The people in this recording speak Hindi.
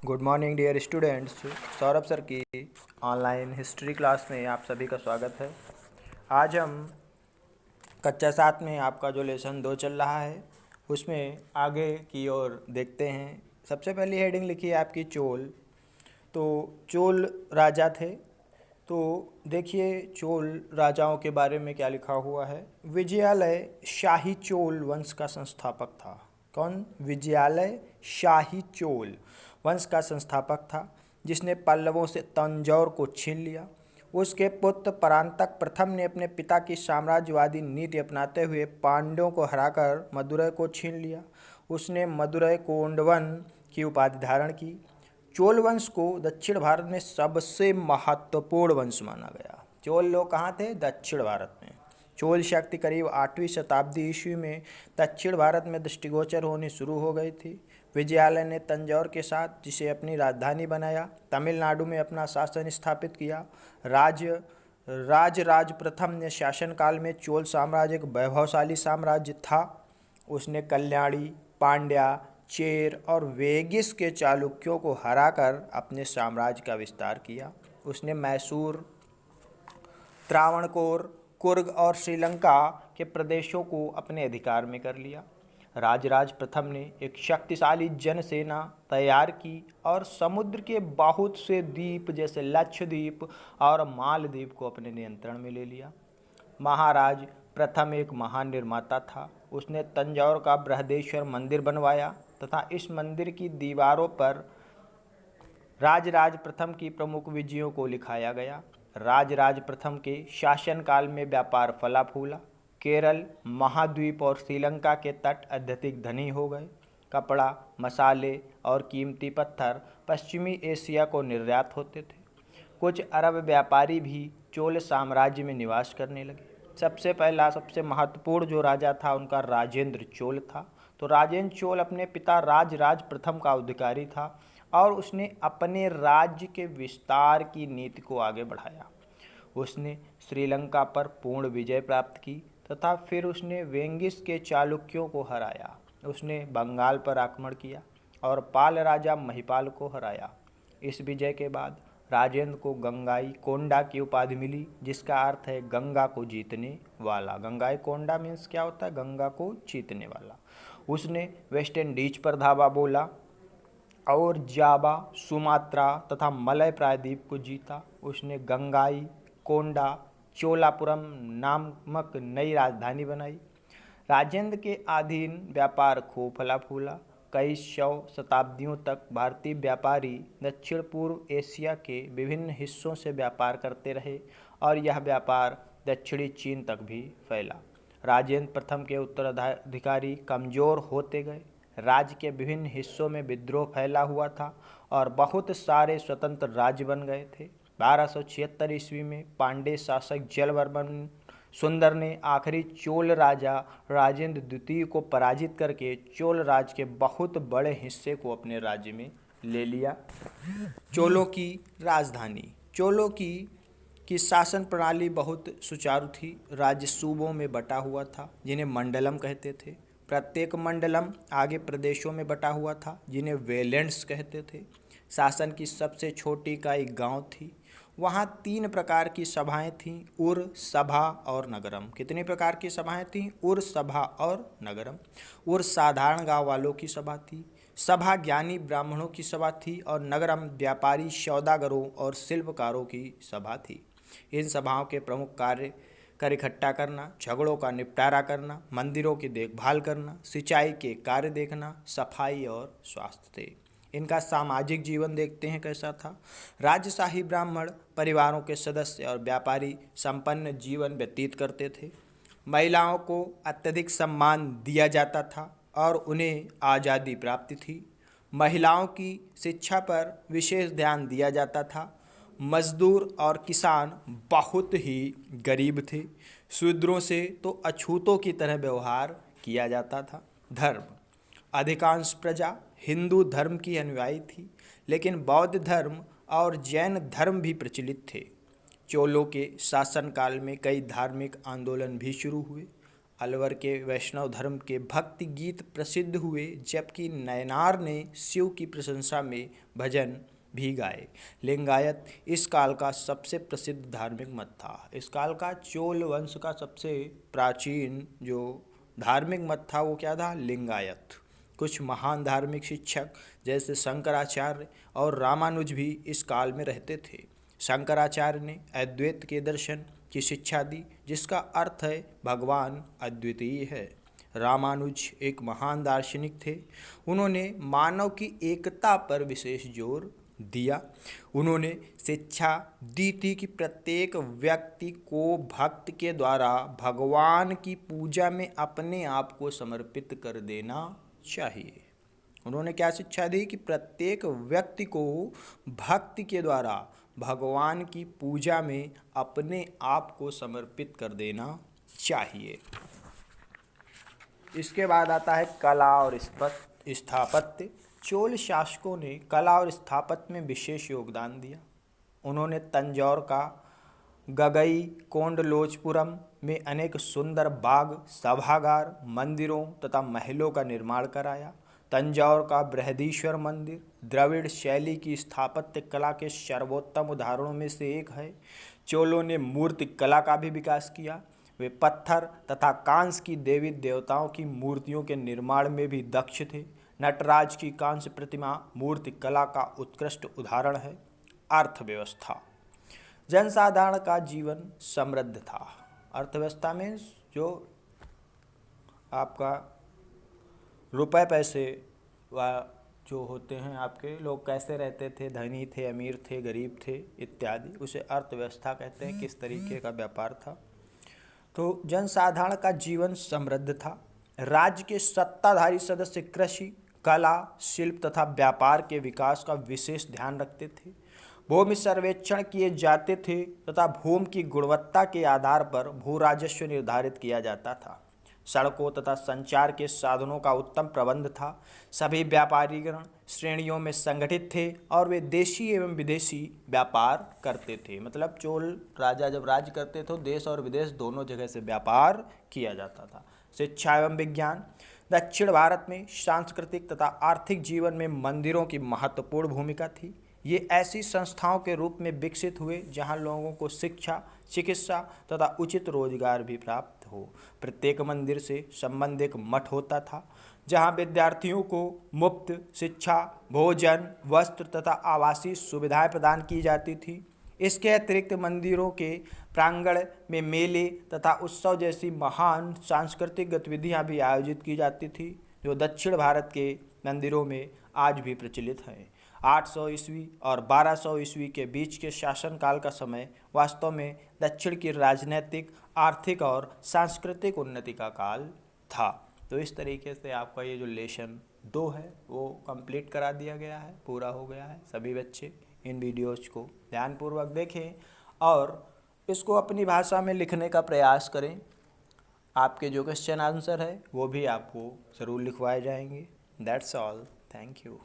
Good morning dear students. Saurabh sir की ऑनलाइन हिस्ट्री क्लास में आप सभी का स्वागत है। आज हम कक्षा 7 में आपका जो लेसन 2 चल रहा है उसमें आगे की ओर देखते हैं। सबसे पहली हेडिंग लिखी है आपकी चोल। तो चोल राजा थे। तो देखिए चोल राजाओं के बारे में क्या लिखा हुआ है। विजयालय शाही चोल वंश का संस्थापक था। कौन? विजयालय शाही चोल वंश का संस्थापक था, जिसने पल्लवों से तंजौर को छीन लिया। उसके पुत्र परांतक प्रथम ने अपने पिता की साम्राज्यवादी नीति अपनाते हुए पांड्यों को हराकर मदुरै को छीन लिया। उसने मदुरै कोंडवन की उपाधि धारण की। चोल वंश को दक्षिण भारत में सबसे महत्वपूर्ण वंश माना गया। चोल लोग कहाँ थे? दक्षिण भारत में। चोल शक्ति करीब 8वीं शताब्दी ईस्वी में दक्षिण भारत में दृष्टिगोचर होनी शुरू हो गई थी। विजयालय ने तंजौर के साथ, जिसे अपनी राजधानी बनाया, तमिलनाडु में अपना शासन स्थापित किया। राज प्रथम ने शासनकाल में चोल साम्राज्य एक वैभवशाली साम्राज्य था। उसने कल्याणी, पांड्या, चेर और वेगिस के चालुक्यों को हराकर अपने साम्राज्य का विस्तार किया। उसने मैसूर, त्रावणकोर, कुर्ग और श्रीलंका के प्रदेशों को अपने अधिकार में कर लिया। राजराज प्रथम ने एक शक्तिशाली जनसेना तैयार की और समुद्र के बहुत से द्वीप जैसे लक्षद्वीप और मालदीव को अपने नियंत्रण में ले लिया। महाराज प्रथम एक महान निर्माता था। उसने तंजौर का बृहदेश्वर मंदिर बनवाया तथा इस मंदिर की दीवारों पर राजराज प्रथम की प्रमुख विजयों को लिखाया गया। राजराज प्रथम के शासनकाल में व्यापार फला फूला। केरल, महाद्वीप और श्रीलंका के तट अत्यधिक धनी हो गए। कपड़ा, मसाले और कीमती पत्थर पश्चिमी एशिया को निर्यात होते थे। कुछ अरब व्यापारी भी चोल साम्राज्य में निवास करने लगे। सबसे पहला, सबसे महत्वपूर्ण जो राजा था उनका राजेंद्र चोल था। तो राजेंद्र चोल अपने पिता राजराज प्रथम का अधिकारी था और उसने अपने राज्य के विस्तार की नीति को आगे बढ़ाया। उसने श्रीलंका पर पूर्ण विजय प्राप्त की तथा फिर उसने वेंगिस के चालुक्यों को हराया। उसने बंगाल पर आक्रमण किया और पाल राजा महिपाल को हराया। इस विजय के बाद राजेंद्र को गंगाई कोंडा की उपाधि मिली, जिसका अर्थ है गंगा को जीतने वाला। गंगाई कोंडा मीन्स क्या होता है? गंगा को जीतने वाला। उसने वेस्ट इंडीज पर धावा बोला और जावा, सुमात्रा तथा मलय प्रायद्वीप को जीता। उसने गंगाई कोंडा चोलापुरम नामक नई राजधानी बनाई। राजेंद्र के अधीन व्यापार खूब फला फूला। कई सौ शताब्दियों तक भारतीय व्यापारी दक्षिण पूर्व एशिया के विभिन्न हिस्सों से व्यापार करते रहे और यह व्यापार दक्षिणी चीन तक भी फैला। राजेंद्र प्रथम के उत्तराधिकारी कमज़ोर होते गए। राज्य के विभिन्न हिस्सों में विद्रोह फैला हुआ था और बहुत सारे स्वतंत्र राज्य बन गए थे। 1276 ईस्वी में पांड्य शासक जलवर्मन सुंदर ने आखिरी चोल राजा राजेंद्र द्वितीय को पराजित करके चोल राज्य के बहुत बड़े हिस्से को अपने राज्य में ले लिया। चोलों की राजधानी। चोलों की शासन प्रणाली बहुत सुचारू थी। राज्य सूबों में बटा हुआ था, जिन्हें मंडलम कहते थे। प्रत्येक मंडलम आगे प्रदेशों में बटा हुआ था, जिन्हें वेलेंट्स कहते थे। शासन की सबसे छोटी इकाई गांव थी। वहाँ 3 प्रकार की सभाएं थीं, उर, सभा और नगरम। कितने प्रकार की सभाएं थीं? उर, सभा और नगरम। उर साधारण गांव वालों की सभा थी, सभा ज्ञानी ब्राह्मणों की सभा थी और नगरम व्यापारी, सौदागरों और शिल्पकारों की सभा थी। इन सभाओं के प्रमुख कार्य कर इकट्ठा करना, झगड़ों का निपटारा करना, मंदिरों की देखभाल करना, सिंचाई के कार्य देखना, सफाई और स्वास्थ्य थे। इनका सामाजिक जीवन देखते हैं कैसा था। राजशाही ब्राह्मण परिवारों के सदस्य और व्यापारी संपन्न जीवन व्यतीत करते थे। महिलाओं को अत्यधिक सम्मान दिया जाता था और उन्हें आज़ादी प्राप्त थी। महिलाओं की शिक्षा पर विशेष ध्यान दिया जाता था। मजदूर और किसान बहुत ही गरीब थे। शूद्रों से तो अछूतों की तरह व्यवहार किया जाता था। धर्म। अधिकांश प्रजा हिंदू धर्म की अनुयायी थी, लेकिन बौद्ध धर्म और जैन धर्म भी प्रचलित थे। चोलों के शासनकाल में कई धार्मिक आंदोलन भी शुरू हुए। अलवर के वैष्णव धर्म के भक्ति गीत प्रसिद्ध हुए, जबकि नयनार ने शिव की प्रशंसा में भजन भी गाए। लिंगायत इस काल का सबसे प्रसिद्ध धार्मिक मत था। इस काल का चोल वंश का सबसे प्राचीन जो धार्मिक मत था वो क्या था? लिंगायत। कुछ महान धार्मिक शिक्षक जैसे शंकराचार्य और रामानुज भी इस काल में रहते थे। शंकराचार्य ने अद्वैत के दर्शन की शिक्षा दी, जिसका अर्थ है भगवान अद्वितीय है। रामानुज एक महान दार्शनिक थे। उन्होंने मानव की एकता पर विशेष जोर दिया। उन्होंने शिक्षा दी थी कि प्रत्येक व्यक्ति को भक्त के द्वारा भगवान की पूजा में अपने आप को समर्पित कर देना चाहिए। उन्होंने क्या शिक्षा दी? कि प्रत्येक व्यक्ति को भक्ति के द्वारा भगवान की पूजा में अपने आप को समर्पित कर देना चाहिए। इसके बाद आता है कला और स्थापत्य। चोल शासकों ने कला और स्थापत्य में विशेष योगदान दिया। उन्होंने तंजौर का गगई कोंडलोचपुरम में अनेक सुंदर बाग, सभागार, मंदिरों तथा महलों का निर्माण कराया। तंजौर का बृहदीश्वर मंदिर द्रविड़ शैली की स्थापत्य कला के सर्वोत्तम उदाहरणों में से एक है। चोलों ने मूर्ति कला का भी विकास किया। वे पत्थर तथा कांस्य की देवी देवताओं की मूर्तियों के निर्माण में भी दक्ष थे। नटराज की कांस्य प्रतिमा मूर्ति कला का उत्कृष्ट उदाहरण है। अर्थव्यवस्था। जनसाधारण का जीवन समृद्ध था। अर्थव्यवस्था में जो आपका रुपए पैसे व जो होते हैं, आपके लोग कैसे रहते थे, धनी थे, अमीर थे, गरीब थे इत्यादि, उसे अर्थव्यवस्था कहते हैं। किस तरीके का व्यापार था? तो जनसाधारण का जीवन समृद्ध था। राज्य के सत्ताधारी सदस्य कृषि, कला, शिल्प तथा व्यापार के विकास का विशेष ध्यान रखते थे। भूमि सर्वेक्षण किए जाते थे तथा भूमि की गुणवत्ता के आधार पर भू राजस्व निर्धारित किया जाता था। सड़कों तथा संचार के साधनों का उत्तम प्रबंध था। सभी व्यापारीगण श्रेणियों में संगठित थे और वे देशी एवं विदेशी व्यापार करते थे। मतलब चोल राजा जब राज्य करते थे, देश और विदेश दोनों जगह से व्यापार किया जाता था। शिक्षा एवं विज्ञान। दक्षिण भारत में सांस्कृतिक तथा आर्थिक जीवन में मंदिरों की महत्वपूर्ण भूमिका थी। ये ऐसी संस्थाओं के रूप में विकसित हुए जहां लोगों को शिक्षा, चिकित्सा तथा उचित रोजगार भी प्राप्त हो। प्रत्येक मंदिर से संबंधित एक मठ होता था, जहां विद्यार्थियों को मुफ्त शिक्षा, भोजन, वस्त्र तथा आवासीय सुविधाएं प्रदान की जाती थी। इसके अतिरिक्त मंदिरों के प्रांगण में मेले तथा उत्सव जैसी महान सांस्कृतिक गतिविधियां भी आयोजित की जाती थी, जो दक्षिण भारत के मंदिरों में आज भी प्रचलित हैं। 800 ईस्वी और 1200 ईस्वी के बीच के शासनकाल का समय वास्तव में दक्षिण की राजनीतिक, आर्थिक और सांस्कृतिक उन्नति का काल था। तो इस तरीके से आपका ये जो लेसन 2 है वो कंप्लीट करा दिया गया है, पूरा हो गया है। सभी बच्चे इन वीडियोज़ को ध्यानपूर्वक देखें और इसको अपनी भाषा में लिखने का प्रयास करें। आपके जो क्वेश्चन आंसर है वो भी आपको ज़रूर लिखवाए जाएंगे। That's all. Thank you.